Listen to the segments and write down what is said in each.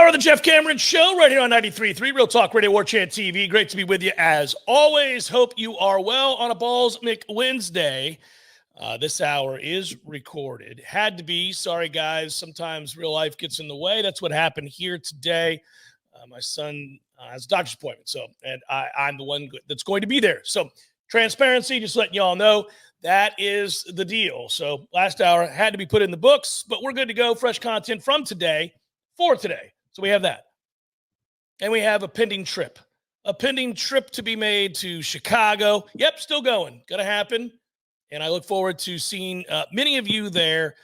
Hour of the Jeff Cameron Show right here on 93.3 Real Talk Radio, Warchant TV. Great to be with you as always. Hope you are well on a Balls Wednesday. This hour is recorded. Had to be. Sorry, guys. Sometimes real life gets in the way. That's what happened here today. My son has a doctor's appointment, and I'm the one that's going to be there. So transparency, just letting y'all know that is the deal. So last hour had to be put in the books, but we're good to go. Fresh content from today for today. So we have that. And we have a pending trip to be made to Chicago. Yep, still going. Going to happen. And I look forward to seeing many of you there.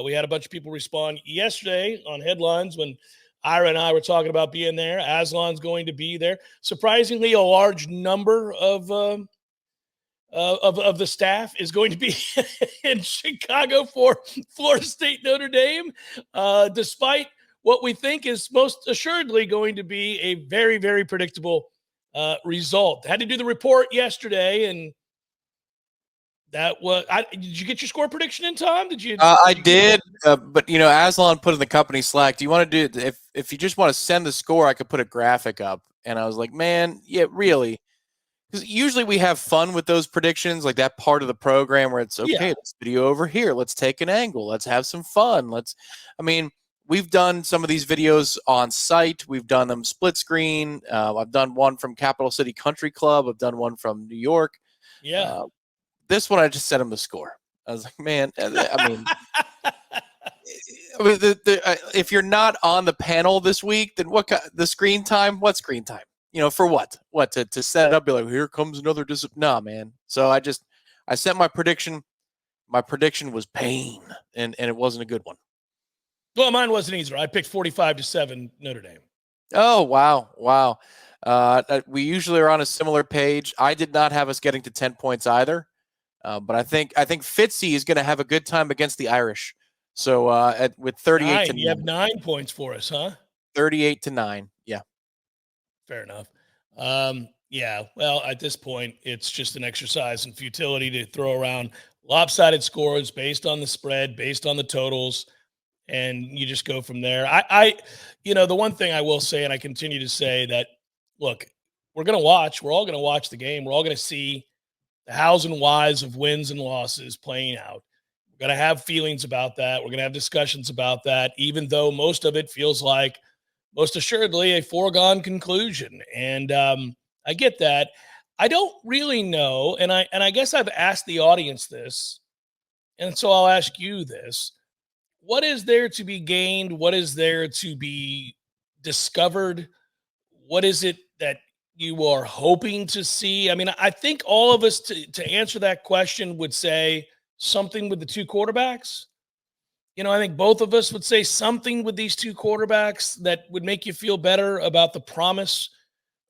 We had a bunch of people respond yesterday on headlines when Ira and I were talking about being there. Aslan's going to be there. Surprisingly, a large number of the staff is going to be in Chicago for Florida State Notre Dame, despite what we think is most assuredly going to be a very, very predictable result. Had to do the report yesterday, and that was. Did you get your score prediction in time? Did you? I did, but Aslan put in the company Slack. Do you want to do it? If you just want to send the score, I could put a graphic up. And I was like, man, yeah, really. Because usually we have fun with those predictions, like that part of the program where it's okay. Yeah. Let's video over here. Let's take an angle. Let's have some fun. We've done some of these videos on site. We've done them split screen. I've done one from Capital City Country Club. I've done one from New York. Yeah. This one, I just sent him the score. I was like, man, if you're not on the panel this week, then the screen time? What screen time? For what? What, to set it up, be like, here comes another Nah, man. So I sent my prediction. My prediction was pain, and it wasn't a good one. Well, mine wasn't either. I picked 45-7 Notre Dame. Oh, wow. We usually are on a similar page. I did not have us getting to 10 points either. But I think Fitzy is going to have a good time against the Irish. So with 38 to 9. You have 9 points for us, huh? 38-9. Yeah. Fair enough. Yeah. Well, at this point, it's just an exercise in futility to throw around lopsided scores based on the spread, based on the totals, and you just go from there. The one thing I will say, and I continue to say that, look, we're going to watch. We're all going to watch the game. We're all going to see the hows and whys of wins and losses playing out. We're going to have feelings about that. We're going to have discussions about that, even though most of it feels like most assuredly a foregone conclusion. And I get that. I don't really know, and I guess I've asked the audience this, and so I'll ask you this. What is there to be gained? What is there to be discovered? What is it that you are hoping to see? I think all of us to answer that question would say something with the two quarterbacks. I think both of us would say something with these two quarterbacks that would make you feel better about the promise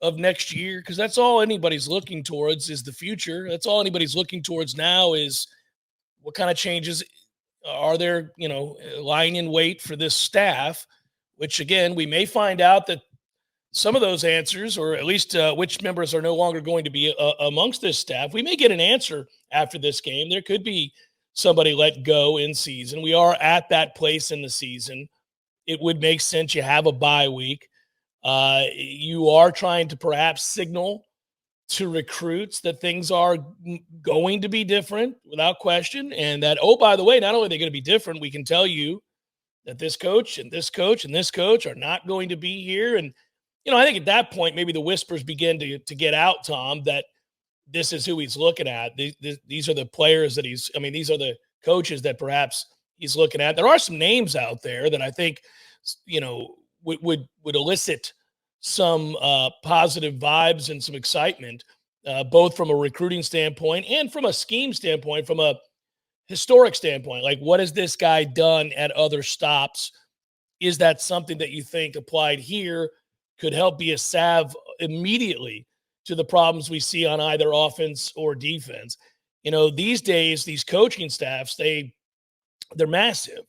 of next year, because that's all anybody's looking towards is the future. That's all anybody's looking towards now is what kind of changes are there, lying in wait for this staff, which, again, we may find out that some of those answers, or at least which members are no longer going to be amongst this staff. We may get an answer after this game. There could be somebody let go in season. We are at that place in the season. It would make sense. You have a bye week. You are trying to perhaps signal to recruits that things are going to be different without question. And that, oh, by the way, not only are they going to be different, we can tell you that this coach and this coach and this coach are not going to be here. And I think at that point, maybe the whispers begin to get out, Tom, that this is who he's looking at. These are the players that these are the coaches that perhaps he's looking at. There are some names out there that I think, would elicit some positive vibes and some excitement, both from a recruiting standpoint and from a scheme standpoint, from a historic standpoint. Like, what has this guy done at other stops? Is that something that you think applied here could help be a salve immediately to the problems we see on either offense or defense? These days, these coaching staffs, they're massive.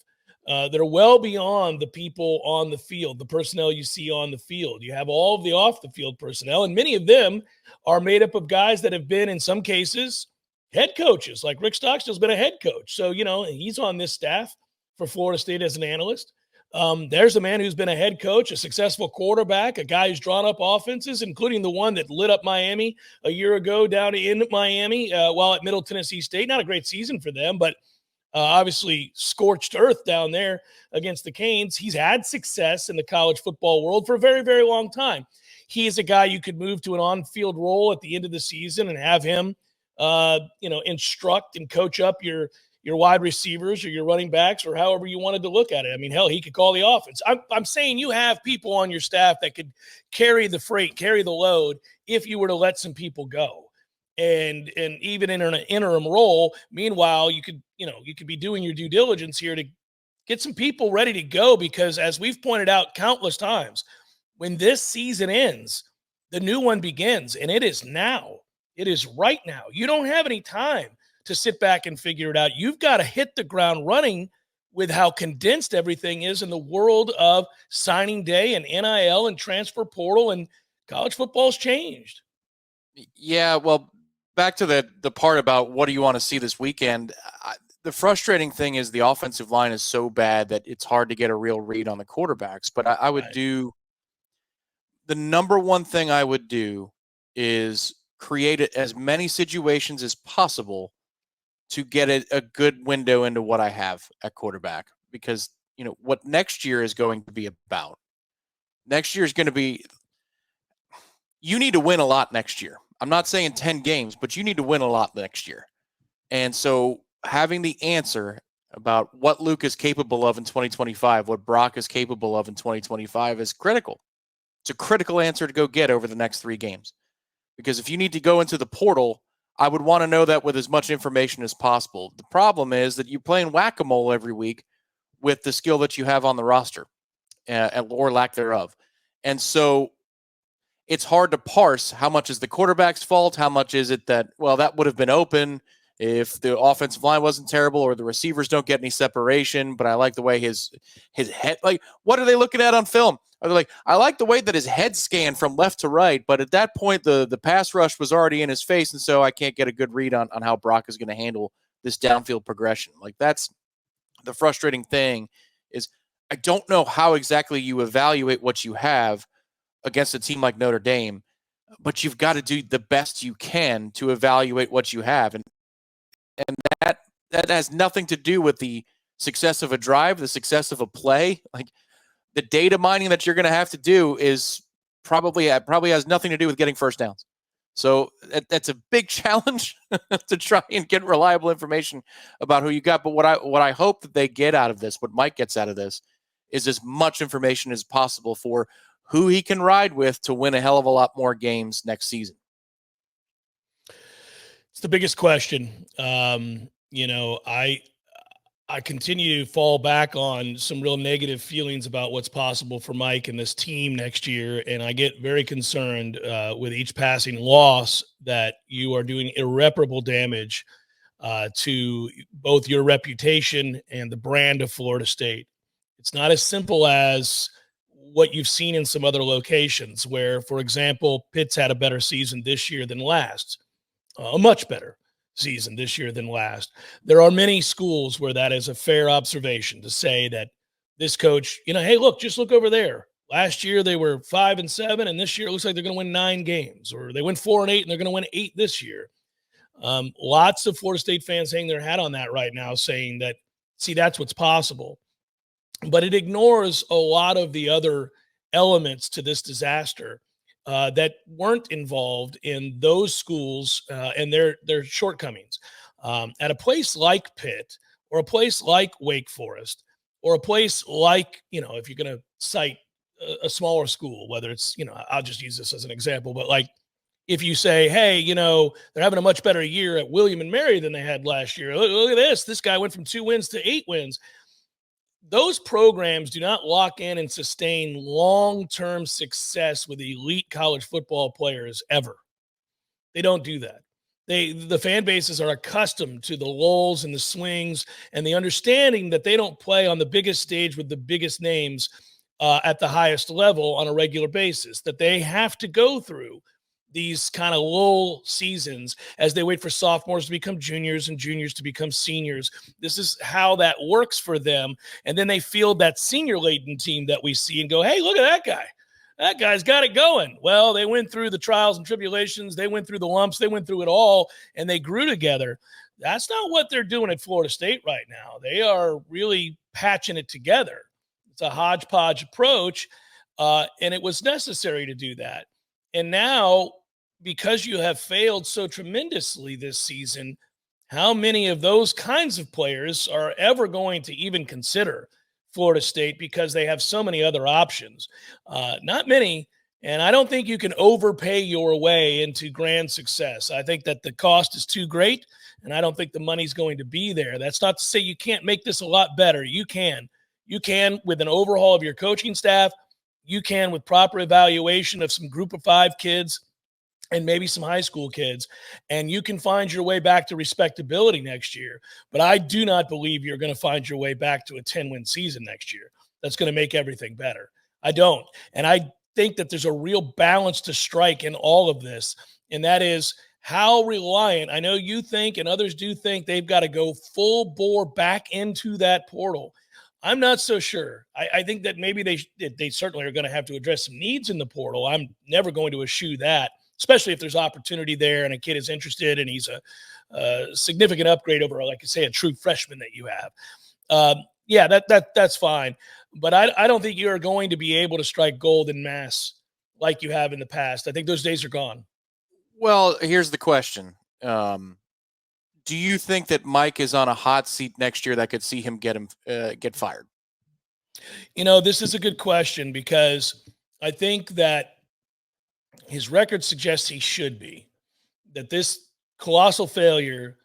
They're well beyond the people on the field, the personnel you see on the field. You have all of the off-the-field personnel, and many of them are made up of guys that have been, in some cases, head coaches. Like Rick Stockstill's been a head coach. So, he's on this staff for Florida State as an analyst. There's a man who's been a head coach, a successful quarterback, a guy who's drawn up offenses, including the one that lit up Miami a year ago down in Miami while at Middle Tennessee State. Not a great season for them, but obviously scorched earth down there against the Canes. He's had success in the college football world for a very, very long time. He is a guy you could move to an on-field role at the end of the season and have him, instruct and coach up your wide receivers or your running backs or however you wanted to look at it. I mean, hell, he could call the offense. I'm saying you have people on your staff that could carry the freight, carry the load if you were to let some people go. And even in an interim role, meanwhile, you could be doing your due diligence here to get some people ready to go, because as we've pointed out countless times, when this season ends, the new one begins, and it is now. It is right now. You don't have any time to sit back and figure it out. You've got to hit the ground running with how condensed everything is in the world of signing day and NIL and transfer portal, and college football's changed. Yeah, well, back to the part about what do you want to see this weekend. The frustrating thing is the offensive line is so bad that it's hard to get a real read on the quarterbacks. But I would do the number one thing I would do is create as many situations as possible to get a good window into what I have at quarterback, because what next year is going to be about. Next year is going to be, you need to win a lot next year. I'm not saying 10 games, but you need to win a lot next year. And so having the answer about what Luke is capable of in 2025, what Brock is capable of in 2025 is critical. It's a critical answer to go get over the next 3 games. Because if you need to go into the portal, I would want to know that with as much information as possible. The problem is that you're playing whack-a-mole every week with the skill that you have on the roster, or lack thereof. And so it's hard to parse how much is the quarterback's fault, how much is it that, well, that would have been open if the offensive line wasn't terrible or the receivers don't get any separation, but I like the way his head, like, what are they looking at on film? Are they like, I like the way that his head scanned from left to right, but at that point, the pass rush was already in his face, and so I can't get a good read on how Brock is going to handle this downfield progression. Like, that's the frustrating thing, is I don't know how exactly you evaluate what you have against a team like Notre Dame, but you've got to do the best you can to evaluate what you have. And that has nothing to do with the success of a drive, the success of a play. Like, the data mining that you're going to have to do is probably has nothing to do with getting first downs. So that's a big challenge to try and get reliable information about who you got. But what I hope that they get out of this, what Mike gets out of this, is as much information as possible for who he can ride with to win a hell of a lot more games next season. It's the biggest question. I continue to fall back on some real negative feelings about what's possible for Mike and this team next year. And I get very concerned with each passing loss that you are doing irreparable damage to both your reputation and the brand of Florida State. It's not as simple as what you've seen in some other locations where, for example, Pitt's had a better season this year than last, a much better season this year than last. There are many schools where that is a fair observation to say that this coach, hey, look, just look over there. Last year they were 5-7, and this year it looks like they're going to win 9 games, or they went 4-8 and they're going to win 8 this year. Lots of Florida State fans hang their hat on that right now, saying that, see, that's what's possible. But it ignores a lot of the other elements to this disaster that weren't involved in those schools and their shortcomings. At a place like Pitt, or a place like Wake Forest, or a place like, if you're going to cite a smaller school, whether it's, I'll just use this as an example, but like if you say, hey, they're having a much better year at William and Mary than they had last year. Look at this. This guy went from 2 wins to 8 wins. Those programs do not lock in and sustain long-term success with elite college football players ever. They don't do that. The fan bases are accustomed to the lulls and the swings and the understanding that they don't play on the biggest stage with the biggest names at the highest level on a regular basis, that they have to go through these kind of lull seasons as they wait for sophomores to become juniors and juniors to become seniors. This is how that works for them. And then they field that senior laden team that we see and go, hey, look at that guy. That guy's got it going. Well, they went through the trials and tribulations. They went through the lumps. They went through it all, and they grew together. That's not what they're doing at Florida State right now. They are really patching it together. It's a hodgepodge approach, and it was necessary to do that. And now, because you have failed so tremendously this season, how many of those kinds of players are ever going to even consider Florida State because they have so many other options? Not many. And I don't think you can overpay your way into grand success. I think that the cost is too great, and I don't think the money's going to be there. That's not to say you can't make this a lot better. You can. You can with an overhaul of your coaching staff. You can with proper evaluation of some group of 5 kids and maybe some high school kids, and you can find your way back to respectability next year. But I do not believe you're going to find your way back to a 10-win season next year. That's going to make everything better. I don't. And I think that there's a real balance to strike in all of this, and that is how reliant, I know you think and others do think they've got to go full bore back into that portal. I'm not so sure. I think that maybe they certainly are going to have to address some needs in the portal. I'm never going to eschew that, especially if there's opportunity there and a kid is interested and he's a significant upgrade over, like I say, a true freshman that you have. Yeah, that's fine. But I don't think you're going to be able to strike gold in mass like you have in the past. I think those days are gone. Well, here's the question. Do you think that Mike is on a hot seat next year that could see him get fired? This is a good question because I think that his record suggests he should be. That this colossal failure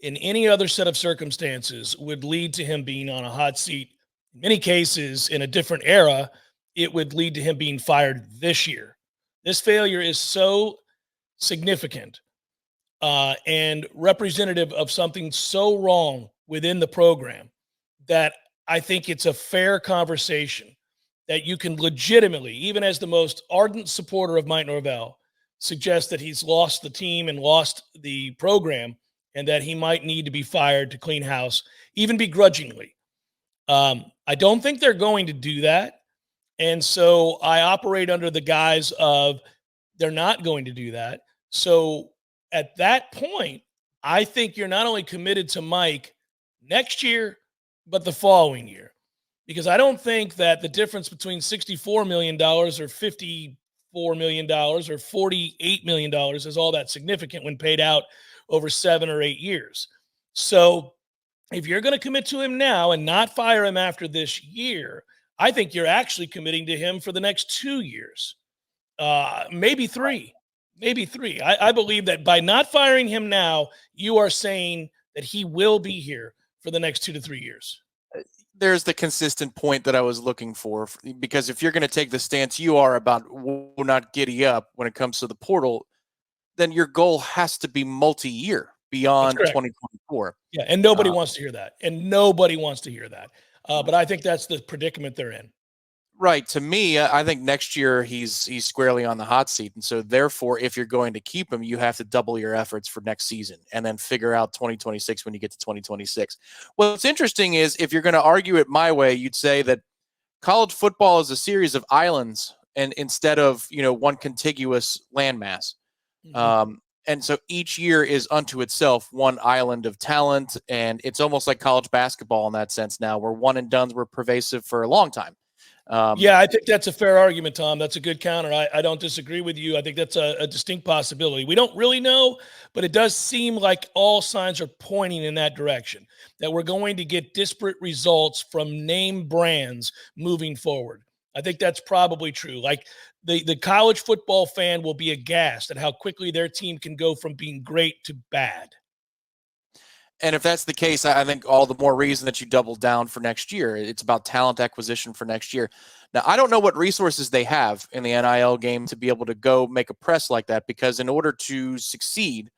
in any other set of circumstances would lead to him being on a hot seat. In many cases, in a different era, it would lead to him being fired this year. This failure is so significant and representative of something so wrong within the program that I think it's a fair conversation that you can legitimately, even as the most ardent supporter of Mike Norvell, suggest that he's lost the team and lost the program and that he might need to be fired to clean house, even begrudgingly. I don't think they're going to do that. And so I operate under the guise of they're not going to do that. So at that point, I think you're not only committed to Mike next year, but the following year. Because I don't think that the difference between $64 million or $54 million or $48 million is all that significant when paid out over 7 or 8 years. So if you're going to commit to him now and not fire him after this year, I think you're actually committing to him for the next 2 years, maybe 3. Maybe 3. I believe that by not firing him now, you are saying that he will be here for the next 2 to 3 years. There's the consistent point that I was looking for, because if you're going to take the stance you are about will not giddy up when it comes to the portal, then your goal has to be multi-year beyond 2024. Yeah, and nobody wants to hear that. But I think that's the predicament they're in. Right. To me, I think next year he's squarely on the hot seat. And so therefore, if you're going to keep him, you have to double your efforts for next season and then figure out 2026 when you get to 2026. What's interesting is if you're going to argue it my way, you'd say that college football is a series of islands and instead of, one contiguous landmass. Mm-hmm. And so each year is unto itself one island of talent. And it's almost like college basketball in that sense now, where one and dones were pervasive for a long time. Yeah, I think that's a fair argument, Tom. That's a good counter. I don't disagree with you. I think that's a distinct possibility. We don't really know, but it does seem like all signs are pointing in that direction, that we're going to get disparate results from name brands moving forward. I think that's probably true. Like the college football fan will be aghast at how quickly their team can go from being great to bad. And if that's the case, I think all the more reason that you double down for next year. It's about talent acquisition for next year. Now, I don't know what resources they have in the NIL game to be able to go make a press like that, because in order to succeed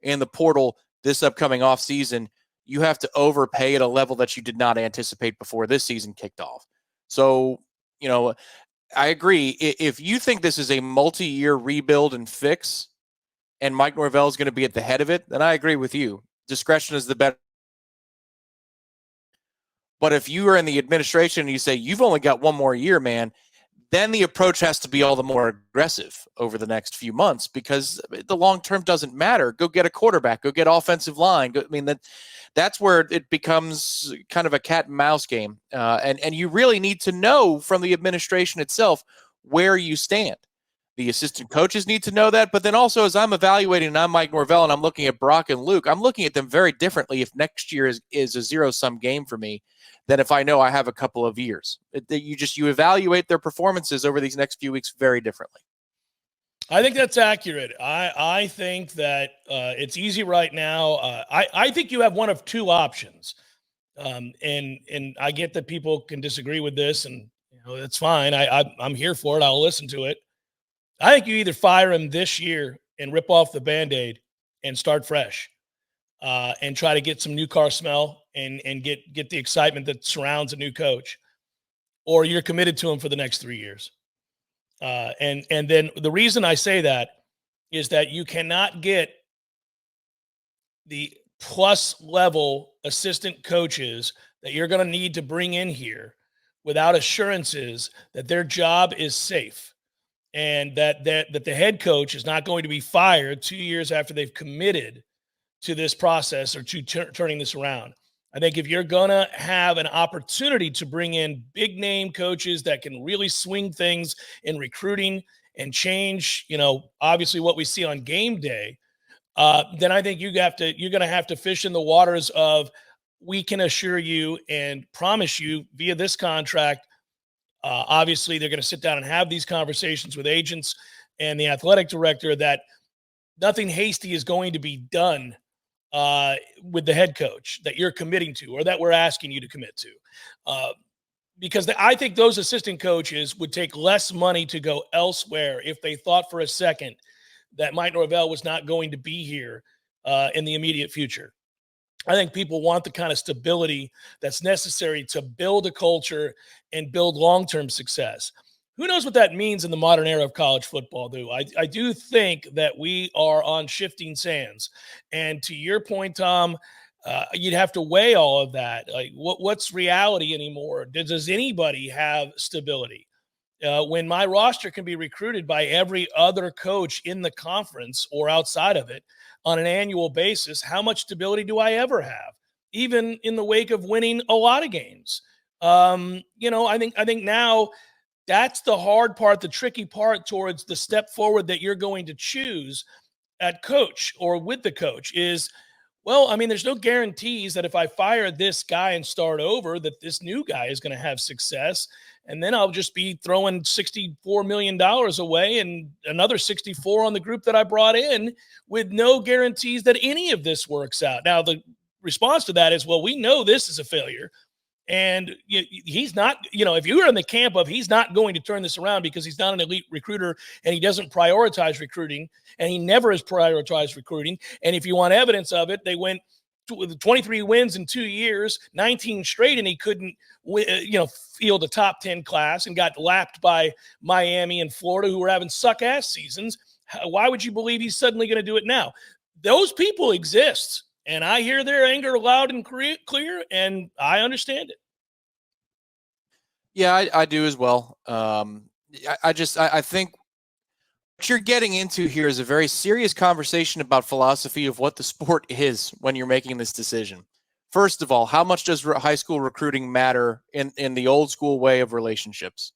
in the portal this upcoming offseason, you have to overpay at a level that you did not anticipate before this season kicked off. So, I agree. If you think this is a multi-year rebuild and fix, and Mike Norvell is going to be at the head of it, then I agree with you. Discretion is the better. But if you are in the administration and you say you've only got one more year, man, then the approach has to be all the more aggressive over the next few months, because the long term doesn't matter. Go get a quarterback, go get offensive line. That's where it becomes kind of a cat and mouse game. And you really need to know from the administration itself where you stand. The assistant coaches need to know that. But then also, as I'm evaluating, and I'm Mike Norvell and I'm looking at Brock and Luke, I'm looking at them very differently if next year is a zero-sum game for me than if I know I have a couple of years. You evaluate their performances over these next few weeks very differently. I think that's accurate. I think that it's easy right now. I think you have one of two options, and I get that people can disagree with this, and that's fine. I'm here for it. I'll listen to it. I think you either fire him this year and rip off the Band-Aid and start fresh, and try to get some new car smell and get the excitement that surrounds a new coach, or you're committed to him for the next 3 years. And then the reason I say that is that you cannot get the plus level assistant coaches that you're going to need to bring in here without assurances that their job is safe, and that the head coach is not going to be fired 2 years after they've committed to this process or to turning this around. I think if you're going to have an opportunity to bring in big name coaches that can really swing things in recruiting and change, obviously what we see on game day, then I think you're going to have to fish in the waters of, we can assure you and promise you via this contract. Obviously, they're going to sit down and have these conversations with agents and the athletic director that nothing hasty is going to be done with the head coach that you're committing to, or that we're asking you to commit to. Because I think those assistant coaches would take less money to go elsewhere if they thought for a second that Mike Norvell was not going to be here in the immediate future. I think people want the kind of stability that's necessary to build a culture and build long-term success. Who knows what that means in the modern era of college football, though? I do think that we are on shifting sands. And to your point, Tom, you'd have to weigh all of that. Like, what's reality anymore? Does anybody have stability? When my roster can be recruited by every other coach in the conference or outside of it on an annual basis, how much stability do I ever have, even in the wake of winning a lot of games? I think now that's the hard part, the tricky part towards the step forward that you're going to choose at coach or with the coach is, there's no guarantees that if I fire this guy and start over, that this new guy is going to have success. And then I'll just be throwing $64 million away and another 64 on the group that I brought in, with no guarantees that any of this works out. Now, the response to that is, well, we know this is a failure. And he's not, if you were in the camp of he's not going to turn this around because he's not an elite recruiter and he doesn't prioritize recruiting, and he never has prioritized recruiting. And if you want evidence of it, they went with 23 wins in 2 years, 19 straight, and he couldn't, field a top 10 class and got lapped by Miami and Florida, who were having suck-ass seasons. Why would you believe he's suddenly going to do it now? Those people exist. And I hear their anger loud and clear, and I understand it. Yeah, I do as well. I think what you're getting into here is a very serious conversation about philosophy of what the sport is when you're making this decision. First of all, how much does high school recruiting matter in the old school way of relationships?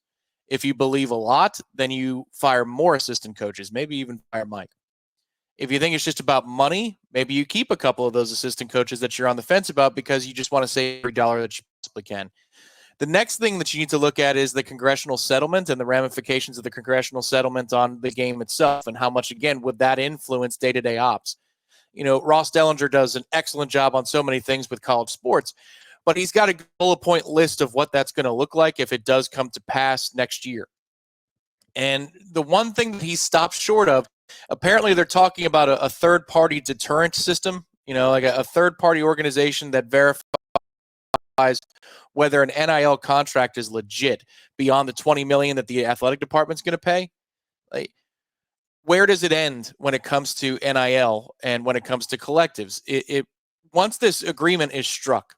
If you believe a lot, then you fire more assistant coaches, maybe even fire Mike. If you think it's just about money, maybe you keep a couple of those assistant coaches that you're on the fence about because you just want to save every dollar that you possibly can. The next thing that you need to look at is the congressional settlement and the ramifications of the congressional settlement on the game itself, and how much, again, would that influence day-to-day ops. Ross Dellinger does an excellent job on so many things with college sports, but he's got a bullet point list of what that's going to look like if it does come to pass next year. And the one thing that he stopped short of, apparently they're talking about a third-party deterrent system, like a third-party organization that verifies whether an NIL contract is legit beyond the $20 million that the athletic department's going to pay. Like, where does it end when it comes to NIL and when it comes to collectives? Once this agreement is struck,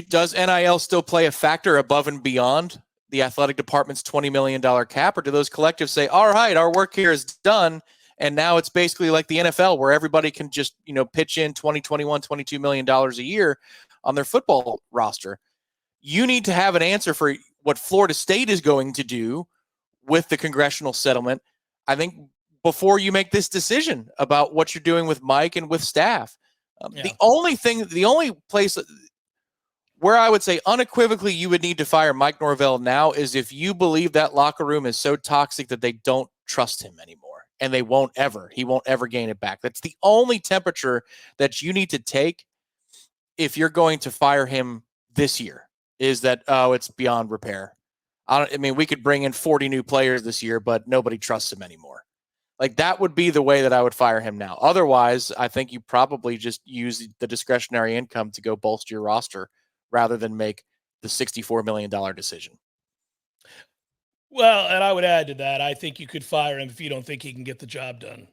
does NIL still play a factor above and beyond the athletic department's $20 million cap, or do those collectives say, all right, our work here is done, and now it's basically like the NFL where everybody can just, pitch in $20, $21, $22 million a year on their football roster? You need to have an answer for what Florida State is going to do with the congressional settlement, I think, before you make this decision about what you're doing with Mike and with staff. The only place where I would say unequivocally you would need to fire Mike Norvell now is if you believe that locker room is so toxic that they don't trust him anymore, and he won't ever gain it back. That's the only temperature that you need to take if you're going to fire him this year, is that, it's beyond repair. We could bring in 40 new players this year, but nobody trusts him anymore. Like, that would be the way that I would fire him now. Otherwise, I think you probably just use the discretionary income to go bolster your roster rather than make the $64 million decision. Well, and I would add to that, I think you could fire him if you don't think he can get the job done.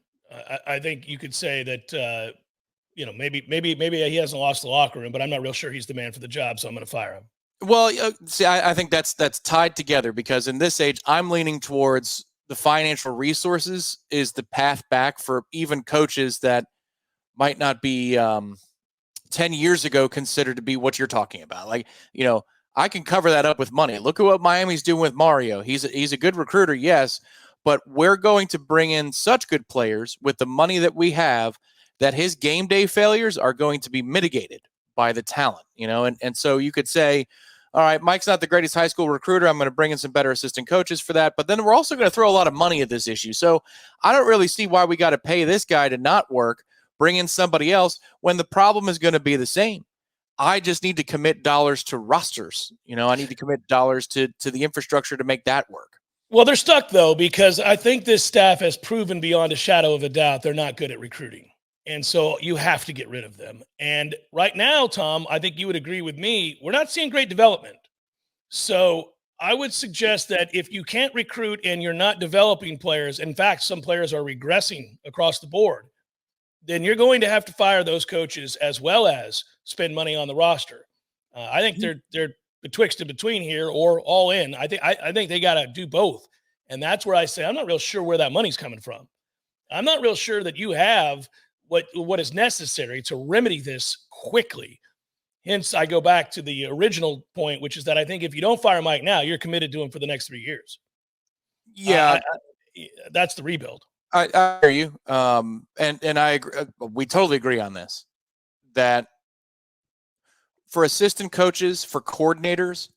I think you could say that, maybe he hasn't lost the locker room, but I'm not real sure he's the man for the job, so I'm going to fire him. Well, see, I think that's tied together, because in this age, I'm leaning towards the financial resources is the path back for even coaches that might not be 10 years ago considered to be what you're talking about. Like, I can cover that up with money. Look at what Miami's doing with Mario. He's a good recruiter, yes, but we're going to bring in such good players with the money that we have that his game day failures are going to be mitigated by the talent, and so you could say, all right, Mike's not the greatest high school recruiter. I'm going to bring in some better assistant coaches for that. But then we're also going to throw a lot of money at this issue. So I don't really see why we got to pay this guy to not work, bring in somebody else when the problem is going to be the same. I just need to commit dollars to rosters. I need to commit dollars to the infrastructure to make that work. Well, they're stuck, though, because I think this staff has proven beyond a shadow of a doubt they're not good at recruiting. And so you have to get rid of them. And right now, Tom, I think you would agree with me, we're not seeing great development. So I would suggest that if you can't recruit and you're not developing players, in fact, some players are regressing across the board, then you're going to have to fire those coaches as well as spend money on the roster. I think they're betwixt and between here, or all in. I think they got to do both. And that's where I say I'm not real sure where that money's coming from. I'm not real sure that you have what is necessary to remedy this quickly. Hence, I go back to the original point, which is that I think if you don't fire Mike now, you're committed to him for the next 3 years. Yeah, that's the rebuild. I hear you, and I agree. We totally agree on this. That for assistant coaches, for coordinators,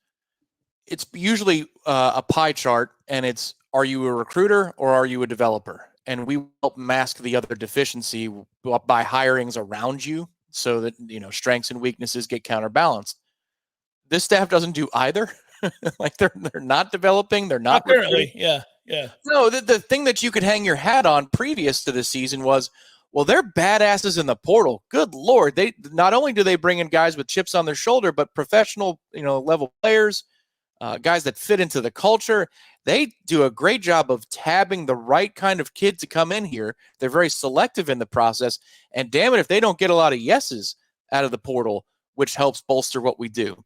it's usually a pie chart, and it's, are you a recruiter or are you a developer? And we help mask the other deficiency by hirings around you so that, strengths and weaknesses get counterbalanced. This staff doesn't do either. Like, they're not developing. They're not currently. Yeah. No, the thing that you could hang your hat on previous to this season was, well, they're badasses in the portal. Good Lord. They not only do they bring in guys with chips on their shoulder, but professional, level players, guys that fit into the culture. They do a great job of tabbing the right kind of kid to come in here. They're very selective in the process. And damn it, if they don't get a lot of yeses out of the portal, which helps bolster what we do.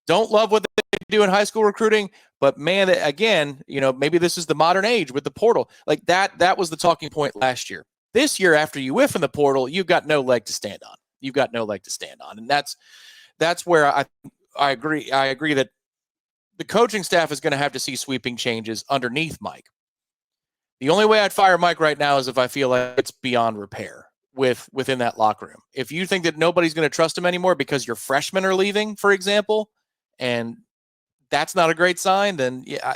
Don't love what they do in high school recruiting, but man, again, maybe this is the modern age with the portal. Like that was the talking point last year. This year, after you whiff in the portal, you've got no leg to stand on. You've got no leg to stand on. And that's where I agree. I agree that the coaching staff is going to have to see sweeping changes underneath Mike. The only way I'd fire Mike right now is if I feel like it's beyond repair within that locker room. If you think that nobody's going to trust him anymore because your freshmen are leaving, for example, and that's not a great sign, then yeah,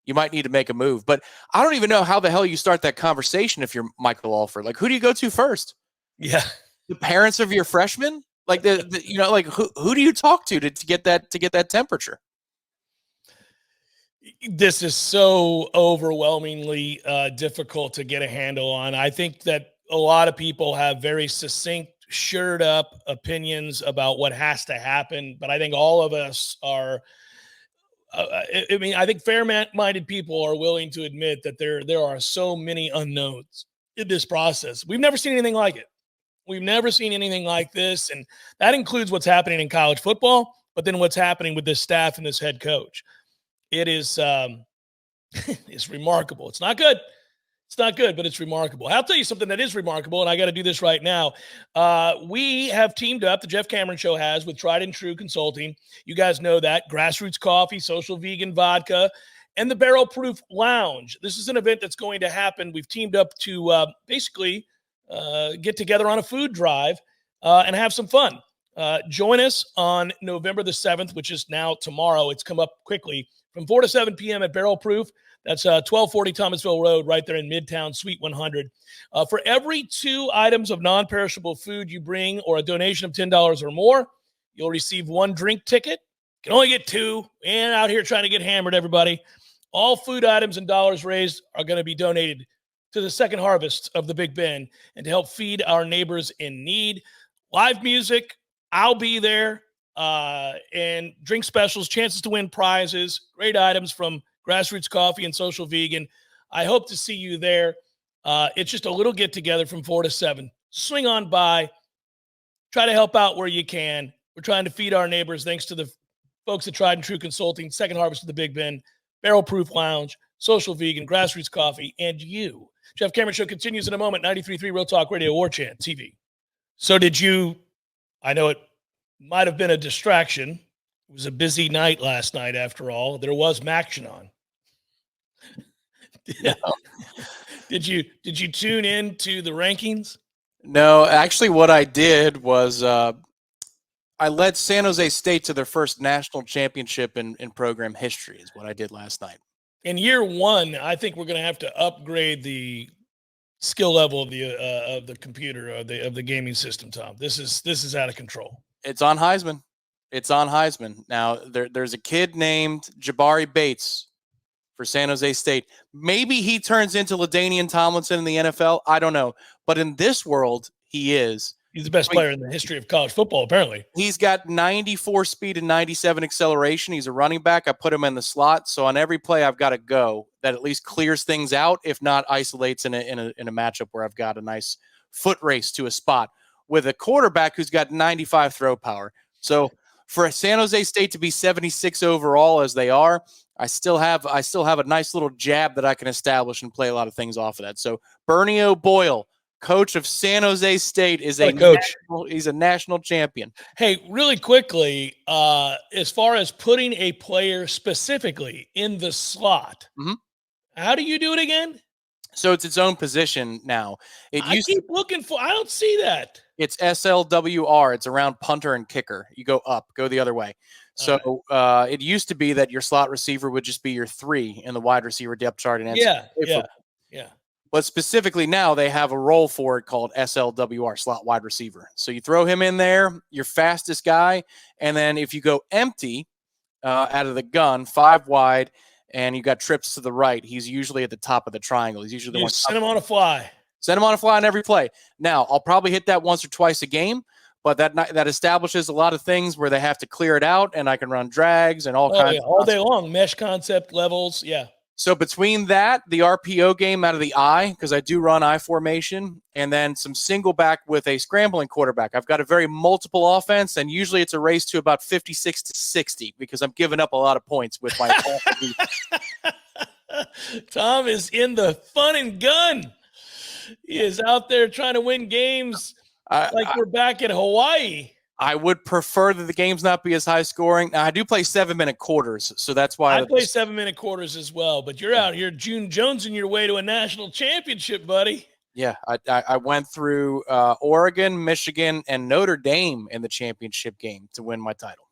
you might need to make a move. But I don't even know how the hell you start that conversation if you're Michael Alford. Like, who do you go to first? Yeah, the parents of your freshmen. Like who do you talk to get that temperature? This is so overwhelmingly difficult to get a handle on. I think that a lot of people have very succinct shored up opinions about what has to happen, but I think all of us are. I mean, I think fair-minded people are willing to admit that there are so many unknowns in this process. We've never seen anything like it. We've never seen anything like this, and that includes what's happening in college football, but then what's happening with this staff and this head coach. It is it's remarkable. It's not good. It's not good, but it's remarkable. I'll tell you something that is remarkable, and I got to do this right now. We have teamed up, the Jeff Cameron Show has, with Tried and True Consulting. You guys know that. Grassroots Coffee, Social Vegan Vodka, and the Barrel Proof Lounge. This is an event that's going to happen. We've teamed up to basically get together on a food drive and have some fun. Join us on November the 7th, which is now tomorrow. It's come up quickly, from 4 to 7 p.m. at Barrel Proof. That's 1240 Thomasville Road, right there in Midtown, Suite 100. For every 2 items of non-perishable food you bring, or a donation of $10 or more, you'll receive 1 drink ticket. You can only get 2. And out here trying to get hammered, everybody. All food items and dollars raised are going to be donated to the second harvest of the Big Ben and to help feed our neighbors in need. Live music, I'll be there, and drink specials, chances to win prizes, great items from Grassroots Coffee and Social Vegan. I hope to see you there. It's just a little get-together from 4 to 7. Swing on by. Try to help out where you can. We're trying to feed our neighbors thanks to the folks at Tried and True Consulting, Second Harvest of the Big Ben, Barrel Proof Lounge, Social Vegan, Grassroots Coffee, and you. Jeff Cameron Show continues in a moment. 93.3 Real Talk Radio, Warchant TV. So did you, I know it might have been a distraction. It was a busy night last night after all. There was Maction on. Did you tune in to the rankings? No, actually what I did was I led San Jose State to their first national championship in program history is what I did last night. In year 1, I think we're going to have to upgrade the skill level of the computer, of the gaming system, Tom. This is out of control. It's on Heisman. It's on Heisman. Now, there's a kid named Jabari Bates for San Jose State. Maybe he turns into LaDainian Tomlinson in the NFL. I don't know. But in this world, he is. He's the best player in the history of college football, apparently. He's got 94 speed and 97 acceleration. He's a running back. I put him in the slot. So on every play, I've got to go that at least clears things out, if not isolates in a matchup where I've got a nice foot race to a spot with a quarterback who's got 95 throw power. So for San Jose State to be 76 overall as they are, I still have a nice little jab that I can establish and play a lot of things off of that. So Bernie O'Boyle, coach of San Jose State, is he's a national champion. Hey, really quickly, as far as putting a player specifically in the slot, how do you do it again? So it's its own position now. I keep looking for. I don't see that. It's SLWR. It's around punter and kicker. You go up, go the other way. So it used to be that your slot receiver would just be your 3 in the wide receiver depth chart. And yeah. But specifically now they have a role for it called SLWR, slot wide receiver. So you throw him in there, your fastest guy, and then if you go empty out of the gun, 5 wide, and you got trips to the right, he's usually at the top of the triangle. He's usually the one. Send him on a fly. Send him on a fly on every play. Now, I'll probably hit that once or twice a game, but that establishes a lot of things where they have to clear it out, and I can run drags and all kinds of all day long, mesh concept levels, yeah. So between that, the RPO game out of the I, because I do run I formation, and then some single back with a scrambling quarterback, I've got a very multiple offense, and usually it's a race to about 56 to 60 because I'm giving up a lot of points with my Tom is in the fun and gun. He is out there trying to win games we're back in Hawaii. I would prefer that the games not be as high scoring. Now, I do play 7-minute quarters, so that's why I play 7-minute quarters as well. But you're out here June Jonesing your way to a national championship, buddy. Yeah, I went through Oregon, Michigan, and Notre Dame in the championship game to win my title.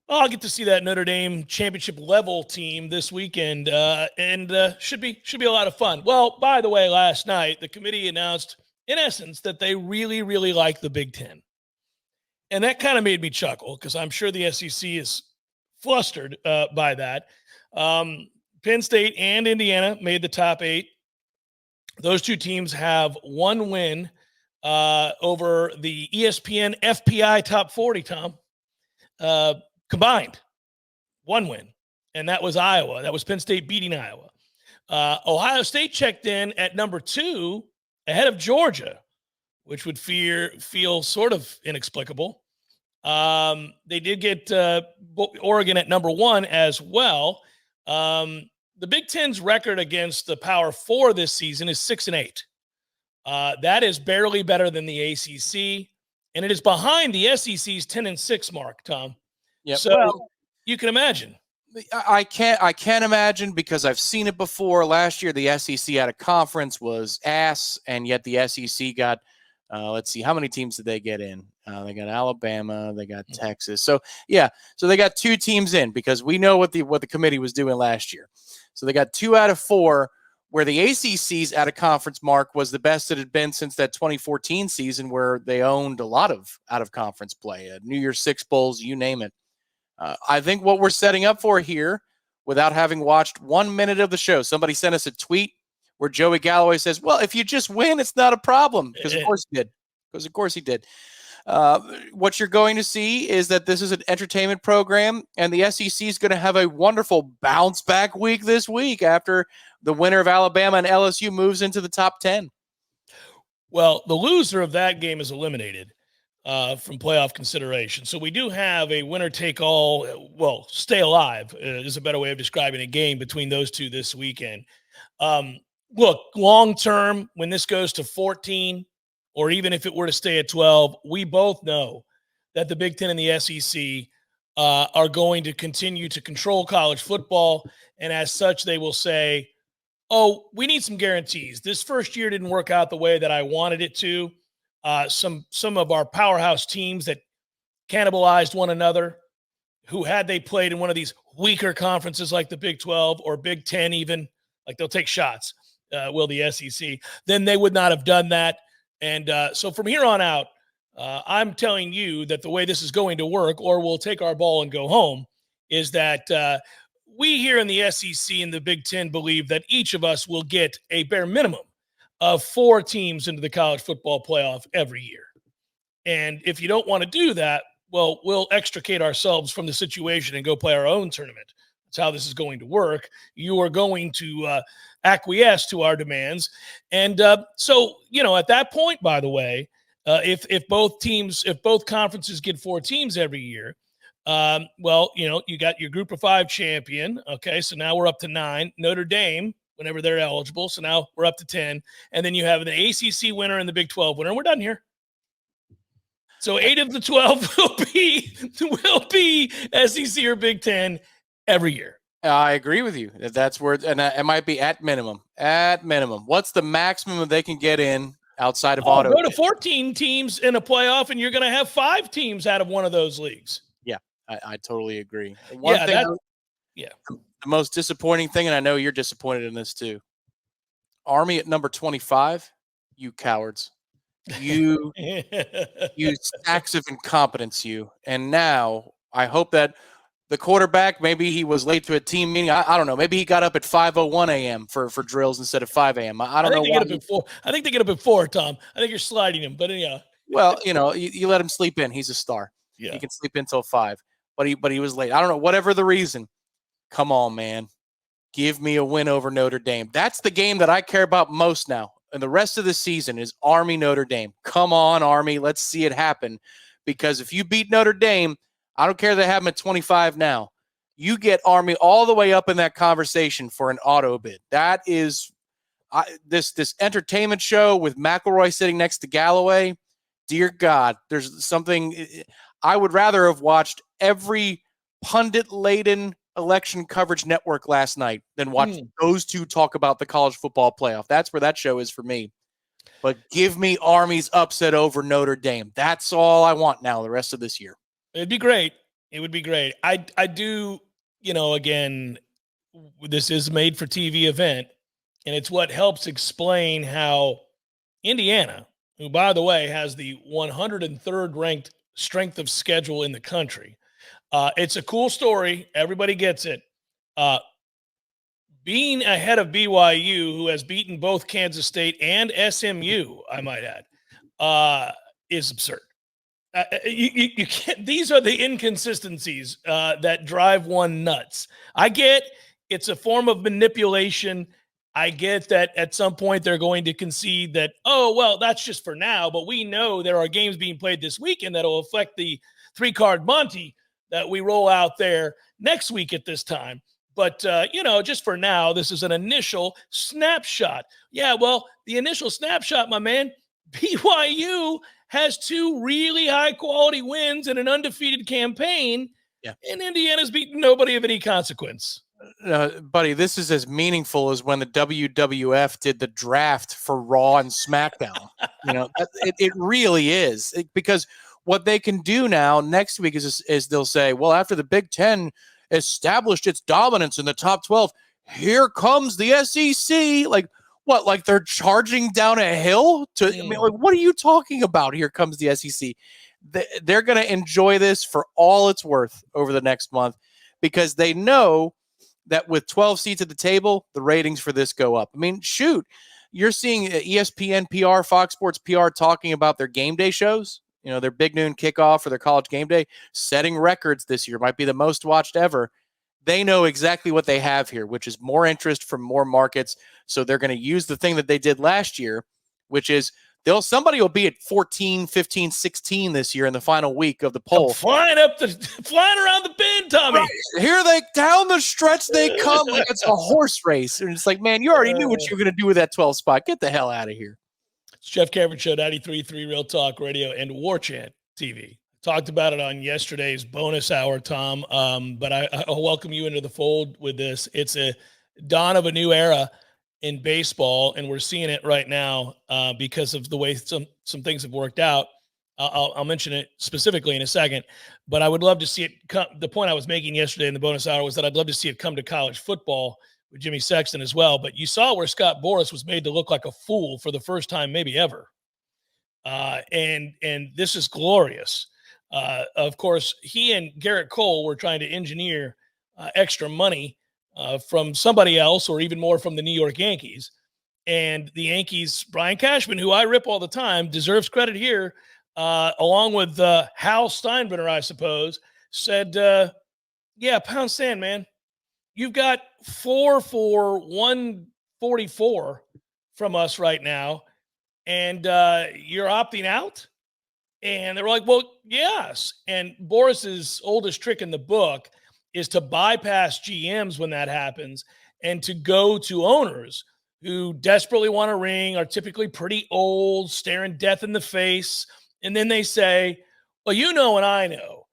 Well, I'll get to see that Notre Dame championship level team this weekend, and should be a lot of fun. Well, by the way, last night the committee announced, in essence, that they really, really like the Big Ten. And that kind of made me chuckle because I'm sure the SEC is flustered by that. Penn State and Indiana made the top 8. Those two teams have 1 win over the ESPN FPI Top 40, Tom. Combined, one win, and that was Iowa. That was Penn State beating Iowa. Ohio State checked in at number 2 ahead of Georgia, which would feel sort of inexplicable. They did get Oregon at number 1 as well. The Big Ten's record against the Power 4 this season is 6-8. That is barely better than the ACC, and it is behind the SEC's 10-6 mark, Tom. Yeah. So you can imagine. I can't imagine, because I've seen it before. Last year, the SEC at a conference was ass, and yet the SEC got, let's see, how many teams did they get in? They got Alabama, they got Texas. So they got 2 teams in, because we know what the committee was doing last year. So they got 2 out of 4, where the ACC's at a conference mark was the best it had been since that 2014 season, where they owned a lot of out of conference play, New Year's Six bowls, you name it. I think what we're setting up for here, without having watched 1 minute of the show, somebody sent us a tweet where Joey Galloway says, well, if you just win, it's not a problem. Because of course he did. What you're going to see is that this is an entertainment program, and the SEC is going to have a wonderful bounce back week this week after the winner of Alabama and LSU moves into the top 10. Well, the loser of that game is eliminated from playoff consideration. So we do have a winner-take-all, well, stay alive is a better way of describing a game between those two this weekend. Look, long-term, when this goes to 14, or even if it were to stay at 12, we both know that the Big Ten and the SEC are going to continue to control college football, and as such, they will say, oh, we need some guarantees. This first year didn't work out the way that I wanted it to. Some of our powerhouse teams that cannibalized one another, who had they played in one of these weaker conferences like the Big 12 or Big 10 even, like they'll take shots, will the SEC, then they would not have done that. And so from here on out, I'm telling you that the way this is going to work, or we'll take our ball and go home, is that we here in the SEC and the Big 10 believe that each of us will get a bare minimum of 4 teams into the college football playoff every year. And if you don't want to do that, well, we'll extricate ourselves from the situation and go play our own tournament. That's how this is going to work. You are going to acquiesce to our demands. And so, at that point, by the way, if both conferences get 4 teams every year, you got your group of 5 champion. Okay. So now we're up to 9. Notre Dame, whenever they're eligible. So now we're up to 10. And then you have the ACC winner and the Big 12 winner. And we're done here. So 8 of the 12 will be SEC or Big 10 every year. I agree with you. That's where, and it might be at minimum. At minimum. What's the maximum they can get in outside of auto? Go to 14 teams in a playoff, and you're going to have 5 teams out of one of those leagues. Yeah, I totally agree. The most disappointing thing, and I know you're disappointed in this too, Army at number 25, you cowards. You stacks of incompetence, you. And now I hope that the quarterback, maybe he was late to a team meeting. I don't know. Maybe he got up at 5:01 a.m. for drills instead of 5 a.m. I don't know why. I think they get up at 4, Tom. I think you're sliding him, but yeah. Well, you let him sleep in. He's a star. Yeah. He can sleep in until 5. But he was late. I don't know. Whatever the reason. Come on, man. Give me a win over Notre Dame. That's the game that I care about most now. And the rest of the season is Army Notre Dame. Come on, Army. Let's see it happen. Because if you beat Notre Dame, I don't care they have them at 25 now. You get Army all the way up in that conversation for an auto bid. That is this entertainment show with McElroy sitting next to Galloway. Dear God, there's something I would rather have watched every pundit-laden election coverage network last night than watch those two talk about the college football playoff. That's where that show is for me. But give me Army's upset over Notre Dame. That's all I want now the rest of this year. It'd be great. It would be great. I do, again, this is a made for TV event, and it's what helps explain how Indiana, who, by the way, has the 103rd ranked strength of schedule in the country. It's a cool story. Everybody gets it. Being ahead of BYU, who has beaten both Kansas State and SMU, I might add, is absurd. You can't. These are the inconsistencies that drive one nuts. I get it's a form of manipulation. I get that at some point they're going to concede that, oh, well, that's just for now, but we know there are games being played this weekend that will affect the 3-card Monty that we roll out there next week at this time. But, just for now, this is an initial snapshot. Yeah, well, the initial snapshot, my man, BYU has 2 really high-quality wins and an undefeated campaign, and Indiana's beaten nobody of any consequence. Buddy, this is as meaningful as when the WWF did the draft for Raw and SmackDown. It really is, because what they can do now next week is they'll say, well, after the Big Ten established its dominance in the top 12, here comes the SEC. Like what? Like they're charging down a hill I mean, like, what are you talking about? Here comes the SEC. They're going to enjoy this for all it's worth over the next month, because they know that with 12 seats at the table, the ratings for this go up. I mean, shoot, you're seeing ESPN PR, Fox Sports PR talking about their game day shows, their big noon kickoff or their college game day, setting records this year, might be the most watched ever. They know exactly what they have here, which is more interest from more markets. So they're going to use the thing that they did last year, which is somebody will be at 14, 15, 16 this year in the final week of the poll. Flying around the bend, Tommy. Right. Here down the stretch they come like it's a horse race. And it's like, man, you already knew what you were going to do with that 12 spot. Get the hell out of here. It's Jeff Cameron Show, 93.3 Real Talk Radio and Warchant TV. Talked about it on yesterday's bonus hour, Tom. But I'll welcome you into the fold with this. It's a dawn of a new era in baseball, and we're seeing it right now because of the way some things have worked out. I'll mention it specifically in a second, but I would love to see it come. The point I was making yesterday in the bonus hour was that I'd love to see it come to college football with Jimmy Sexton as well. But you saw where Scott Boras was made to look like a fool for the first time, maybe ever. And this is glorious. Of course, he and Garrett Cole were trying to engineer extra money from somebody else, or even more from the New York Yankees. And the Yankees, Brian Cashman, who I rip all the time, deserves credit here, along with Hal Steinbrenner, I suppose, said, pound sand, man. You've got 4 for 144 from us right now, and you're opting out? And they were like, well, yes. And Boris's oldest trick in the book is to bypass GMs when that happens and to go to owners who desperately want a ring, are typically pretty old, staring death in the face. And then they say, well, and I know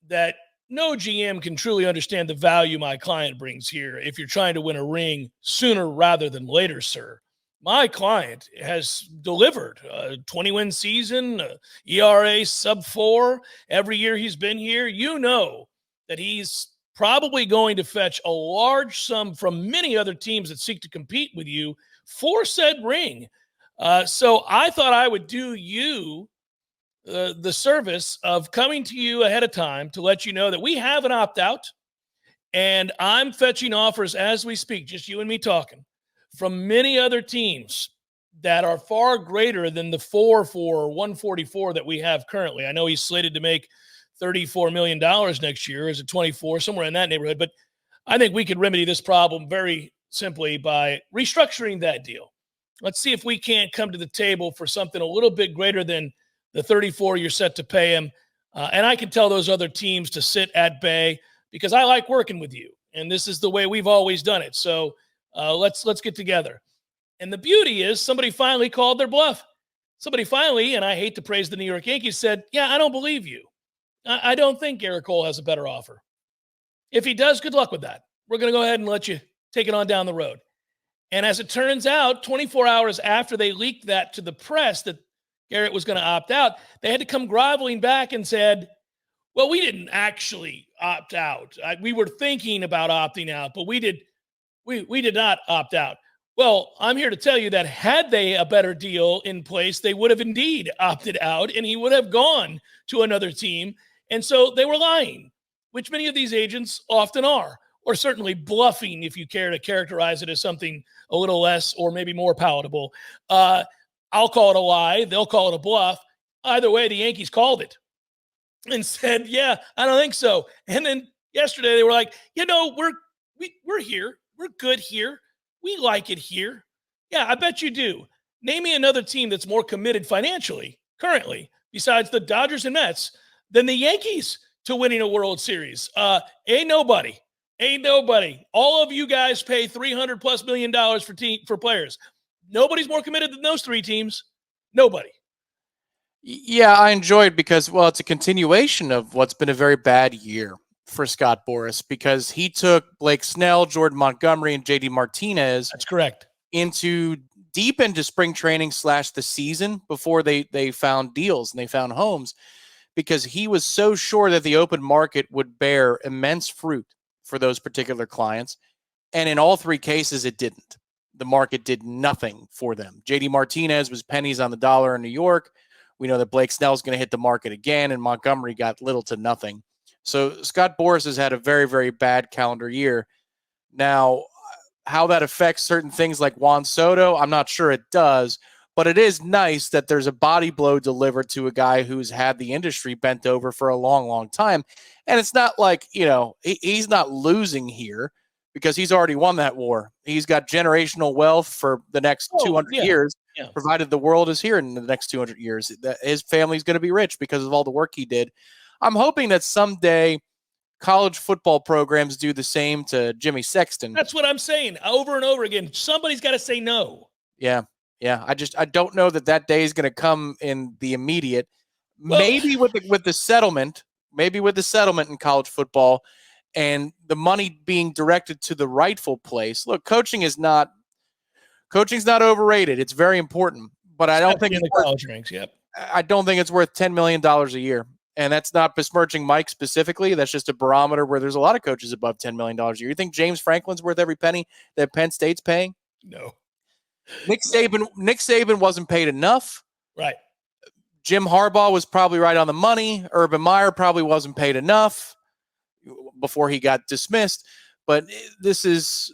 that no GM can truly understand the value my client brings here if you're trying to win a ring sooner rather than later, sir. My client has delivered a 20-win season, ERA sub-4 every year he's been here. You know that he's probably going to fetch a large sum from many other teams that seek to compete with you for said ring. So I thought I would do you the service of coming to you ahead of time to let you know that we have an opt-out, and I'm fetching offers as we speak, just you and me talking, from many other teams that are far greater than the 4 for 144 that we have currently. I know he's slated to make $34 million next year. Is it 24? Somewhere in that neighborhood. But I think we could remedy this problem very simply by restructuring that deal. Let's see if we can't come to the table for something a little bit greater than the 34 you're set to pay him. And I can tell those other teams to sit at bay, because I like working with you. And this is the way we've always done it. So let's get together. And the beauty is somebody finally called their bluff. Somebody finally, and I hate to praise the New York Yankees, said, yeah, I don't believe you. I don't think Garrett Cole has a better offer. If he does, good luck with that. We're going to go ahead and let you take it on down the road. And as it turns out, 24 hours after they leaked that to the press that Garrett was going to opt out, they had to come groveling back and said, well, we didn't actually opt out. We were thinking about opting out, but we did not opt out. Well, I'm here to tell you that had they a better deal in place, they would have indeed opted out, and he would have gone to another team. And so they were lying, which many of these agents often are, or certainly bluffing, if you care to characterize it as something a little less or maybe more palatable. I'll call it a lie. They'll call it a bluff. Either way, the Yankees called it and said, yeah, I don't think so. And then yesterday they were like, we're here. We're good here. We like it here. Yeah, I bet you do. Name me another team that's more committed financially currently, besides the Dodgers and Mets, than the Yankees to winning a World Series. Ain't nobody. Ain't nobody. All of you guys pay $300+ million for players. Nobody's more committed than those three teams. Nobody. Yeah, I enjoyed because, well, it's a continuation of what's been a very bad year for Scott Boras because he took Blake Snell, Jordan Montgomery, and JD Martinez. That's correct. Deep into spring training / the season before they found deals and they found homes because he was so sure that the open market would bear immense fruit for those particular clients. And in all three cases, it didn't. The market did nothing for them. JD Martinez was pennies on the dollar in New York. We know that Blake Snell is going to hit the market again, and Montgomery got little to nothing. So Scott Boras has had a very, very bad calendar year. Now, how that affects certain things like Juan Soto, I'm not sure it does, but it is nice that there's a body blow delivered to a guy who's had the industry bent over for a long, long time. And it's not like, he's not losing here because he's already won that war. He's got generational wealth for the next 200 years, provided the world is here in the next 200 years. His family's going to be rich because of all the work he did. I'm hoping that someday college football programs do the same to Jimmy Sexton. That's what I'm saying over and over again. Somebody's got to say no. Yeah. I don't know that day is going to come in the immediate. Well, maybe with the settlement in college football and the money being directed to the rightful place. Look, coaching's not overrated. It's very important, but I don't think it's worth college ranks. Yep. I don't think it's worth $10 million a year. And that's not besmirching Mike specifically. That's just a barometer where there's a lot of coaches above $10 million a year. You think James Franklin's worth every penny that Penn State's paying? No. Nick Saban wasn't paid enough. Right. Jim Harbaugh was probably right on the money. Urban Meyer probably wasn't paid enough before he got dismissed. But this is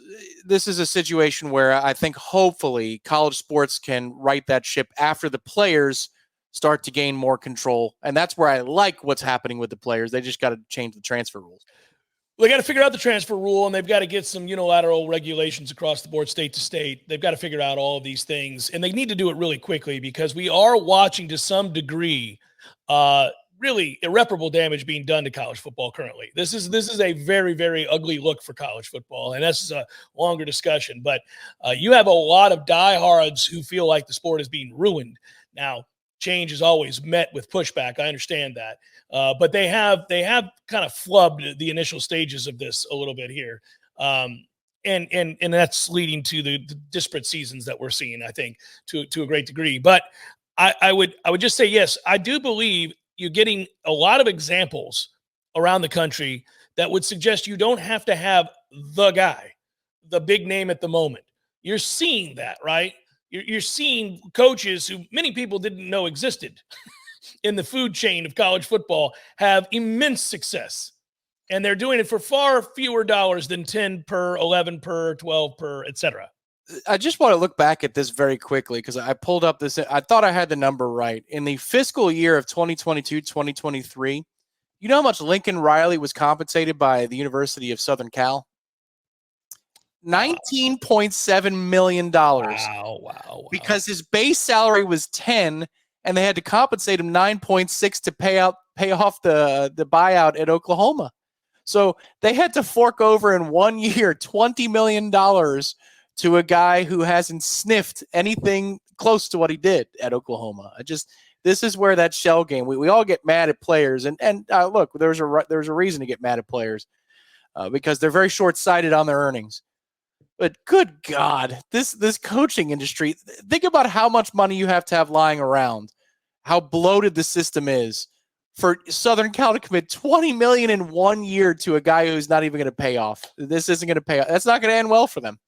a situation where I think hopefully college sports can right that ship after the players start to gain more control. And that's where I like what's happening with the players. They just got to change the transfer rules. They got to figure out the transfer rule, and they've got to get some unilateral regulations across the board, state to state. They've got to figure out all of these things, and they need to do it really quickly because we are watching to some degree really irreparable damage being done to college football currently. This is a very, very ugly look for college football, and that's a longer discussion. But you have a lot of diehards who feel like the sport is being ruined. Now, change is always met with pushback. I understand that. But they have kind of flubbed the initial stages of this a little bit here. And that's leading to the disparate seasons that we're seeing, I think, to a great degree. But I would just say, yes, I do believe you're getting a lot of examples around the country that would suggest you don't have to have the guy, the big name at the moment. You're seeing that, right? You're seeing coaches who many people didn't know existed in the food chain of college football have immense success. And they're doing it for far fewer dollars than 10 per, 11 per, 12 per, et cetera. I just want to look back at this very quickly because I pulled up this. I thought I had the number right. In the fiscal year of 2022-2023, you know how much Lincoln Riley was compensated by the University of Southern Cal? $19.7 million. Wow. Because his base salary was 10 and they had to compensate him 9.6 to pay off the buyout at Oklahoma. So they had to fork over in 1 year $20 million to a guy who hasn't sniffed anything close to what he did at Oklahoma. This is where that shell game. We all get mad at players, and look, there's a reason to get mad at players because they're very short-sighted on their earnings. But good God, this coaching industry, think about how much money you have to have lying around, how bloated the system is for Southern Cal to commit $20 million in 1 year to a guy who's not even going to pay off. This isn't going to pay off. That's not going to end well for them.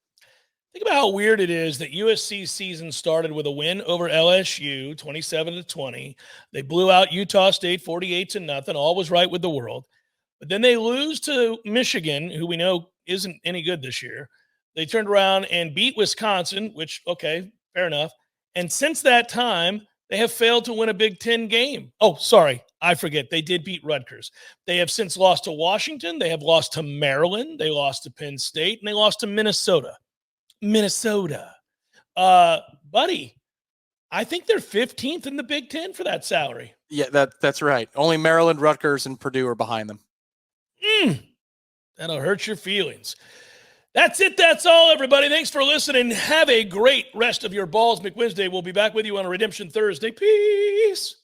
Think about how weird it is that USC's season started with a win over LSU, 27-20. They blew out Utah State 48-0. All was right with the world. But then they lose to Michigan, who we know isn't any good this year. They turned around and beat Wisconsin, which, okay, fair enough. And since that time, they have failed to win a Big Ten game. Oh, sorry. I forget. They did beat Rutgers. They have since lost to Washington. They have lost to Maryland. They lost to Penn State. And they lost to Minnesota. Buddy, I think they're 15th in the Big Ten for that salary. Yeah, that's right. Only Maryland, Rutgers, and Purdue are behind them. That'll hurt your feelings. That's it. That's all, everybody. Thanks for listening. Have a great rest of your Balls McWednesday. We'll be back with you on a Redemption Thursday. Peace.